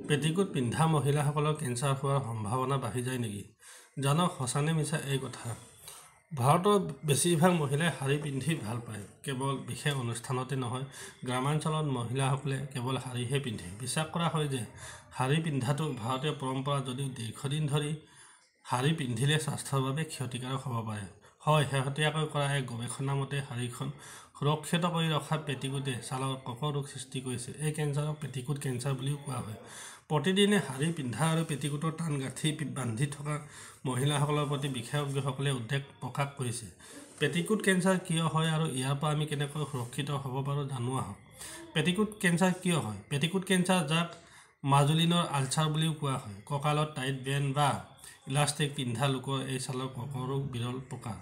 Petticoat পিন্ধা মহিলাসকলৰ cancer হোৱাৰ সম্ভাৱনা বাঢ়ি যায় নেকি? জানক সঁচানে মিছা এই কথা। ভাৰতৰ বেছিভাগ মহিলাই শাৰী পিন্ধি ভাল পায়। কেৱল বিশেষ অনুষ্ঠানতে নহয়, গ্ৰামাঞ্চলত মহিলাসকলে কেৱল শাৰীহে পিন্ধে। বিশ্বাস কৰা হয় যে শাৰী পিন্ধাটো ভাৰতীয় পৰম্পৰা, যদিও দীৰ্ঘদিন ধৰি শাৰী পিন্ধিলে স্বাস্থ্যৰ বাবে ক্ষতিকাৰক হ'ব পাৰে। হয়, শেহতীয়াকৈ কৰা এক গৱেষণা মতে শাৰীখন সুৰক্ষিত কৰি ৰখা পেটিকোটে ছালৰ কৰ্কট ৰোগ সৃষ্টি কৰিছে। এই কেঞ্চাৰক পেটিকোট কেঞ্চাৰ বুলিও কোৱা হয়। প্ৰতিদিনে শাৰী পিন্ধা আৰু পেটিকোটৰ টান গাঁঠি বান্ধি থকা মহিলাসকলৰ প্ৰতি বিশেষজ্ঞসকলে উদ্বেগ প্ৰকাশ কৰিছে। পেটিকোট কেঞ্চাৰ কিয় হয় আৰু ইয়াৰ পৰা আমি কেনেকৈ সুৰক্ষিত হ'ব পাৰোঁ জানো আহক। পেটিকোট কেঞ্চাৰ কিয় হয়? পেটিকোট কেঞ্চাৰ, যাক মাজুলিনৰ আলচাৰ বুলিও কোৱা হয়, কঁকালত টাইট বেণ্ড বা ইলাষ্টিক পিন্ধা লোকৰ এই ছালৰ কৰ্কট ৰোগ বিৰল প্ৰকাৰ।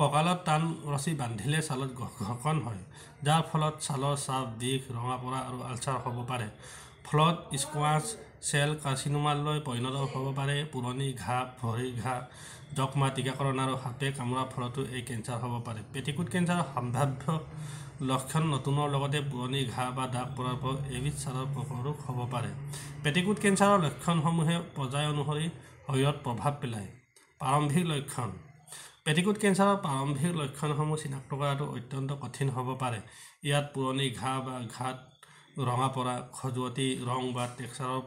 কঁকালত টান ৰছী বান্ধিলে ছালত ঘৰ্ষণ হয়, যাৰ ফলত ছালৰ চাপ, বিষ, ৰঙা পৰা আৰু আলচাৰ হ'ব পাৰে। ফলত স্কোৱাছ চেল কাৰ্চিনোমালৈ পৰিণত হ'ব পাৰে। পুৰণি ঘাঁ, ভৰিৰ ঘাঁ, যক্ষ্মা, টিকাকৰণ আৰু সাপে কামোৰাৰ ফলতো এই কেঞ্চাৰ হ'ব পাৰে। পেটিকোট কেঞ্চাৰৰ সম্ভাৱ্য লক্ষণ নতুনৰ লগতে পুৰণি ঘাঁ বা দাগ পৰাৰ ফলত এবিধ ছালৰ কৰ্কট ৰোগ হ'ব পাৰে। পেটিকোট কেঞ্চাৰৰ লক্ষণসমূহে পৰ্যায় অনুসৰি শৰীৰত প্ৰভাৱ পেলায়। প্ৰাৰম্ভিক লক্ষণ। পেটিকোট কেঞ্চাৰৰ প্ৰাৰম্ভিক লক্ষণসমূহ চিনাক্ত কৰাটো অত্যন্ত কঠিন হ'ব পাৰে। ইয়াত পুৰণি ঘাঁ বা ঘাত ৰঙা পৰা, খজুৱতি, ৰং বা টেক্সচাৰৰ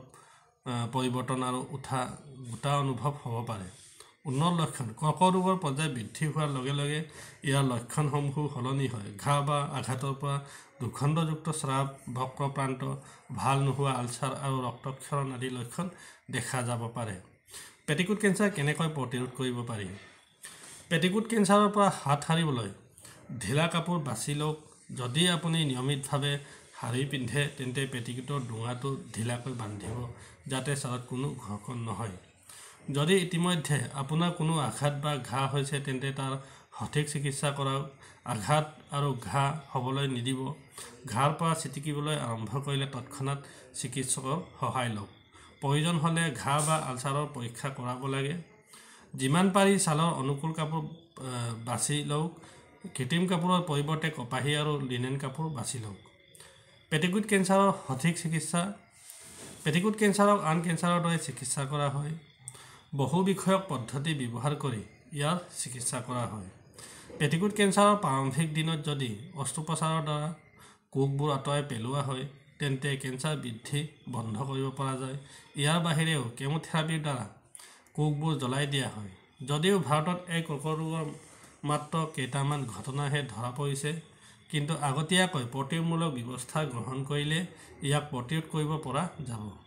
পৰিৱৰ্তন আৰু গোটা অনুভৱ হ'ব পাৰে। উন্নত লক্ষণ। কৰ্কট ৰোগৰ পৰ্যায় বৃদ্ধি হোৱাৰ লগে লগে ইয়াৰ লক্ষণসমূহো সলনি হয়। ঘাঁ বা আঘাতৰ পৰা দুৰ্গন্ধযুক্ত স্ৰাৱ, বক্ৰপ্ৰান্ত, ভাল নোহোৱা আলচাৰ আৰু ৰক্তক্ষৰণ আদি লক্ষণ দেখা যাব পাৰে। পেটিকোট কেঞ্চাৰ কেনেকৈ প্ৰতিৰোধ কৰিব পাৰি? পেটিকোট কেঞ্চাৰৰ পৰা হাত সাৰিবলৈ ঢিলা কাপোৰ বাছি লওক। যদি আপুনি নিয়মিতভাৱে শাৰী পিন্ধে, তেন্তে পেটিকোটৰ ডোঙাটো ঢিলাকৈ বান্ধিব যাতে ছালত কোনো ঘৰ্ষণ নহয়। যদি ইতিমধ্যে আপোনাৰ কোনো আঘাত বা ঘাঁ হৈছে, তেন্তে তাৰ সঠিক চিকিৎসা কৰাওক। আঘাত আৰু ঘাঁ হ'বলৈ নিদিব। ঘাঁৰ পৰা ছিটিকিবলৈ আৰম্ভ কৰিলে তৎক্ষণাত চিকিৎসকৰ সহায় লওক। প্ৰয়োজন হ'লে ঘাঁ বা আলচাৰৰ পৰীক্ষা কৰাব লাগে। যিমান পাৰি ছালৰ অনুকূল কাপোৰ বাছি লওক। কৃত্ৰিম কাপোৰৰ পৰিৱৰ্তে কপাহী আৰু লিনেন কাপোৰ বাছি লওক। পেটিকোট কেঞ্চাৰৰ সঠিক চিকিৎসা। পেটিকোট কেঞ্চাৰক আন কেঞ্চাৰৰ দৰে চিকিৎসা কৰা হয়। বহু বিষয়ক পদ্ধতি ব্যৱহাৰ কৰি ইয়াৰ চিকিৎসা কৰা হয়। পেটিকোট কেঞ্চাৰৰ প্ৰাৰম্ভিক দিনত যদি অস্ত্ৰোপচাৰৰ দ্বাৰা কোষবোৰ আঁতৰাই পেলোৱা হয়, তেন্তে কেঞ্চাৰ বৃদ্ধি বন্ধ কৰিব পৰা যায়। ইয়াৰ বাহিৰেও কেমোথেৰাপিৰ দ্বাৰা কোষবোৰ জ্বলাই দিয়া হয়। যদিও ভাৰতত এই কৰ্কট ৰোগৰ মাত্ৰ কেইটামান ঘটনাহে ধৰা পৰিছে, কিন্তু আগতীয়াকৈ প্ৰতিৰোধমূলক ব্যৱস্থা গ্ৰহণ কৰিলে ইয়াক প্ৰতিৰোধ কৰিব পৰা যাব।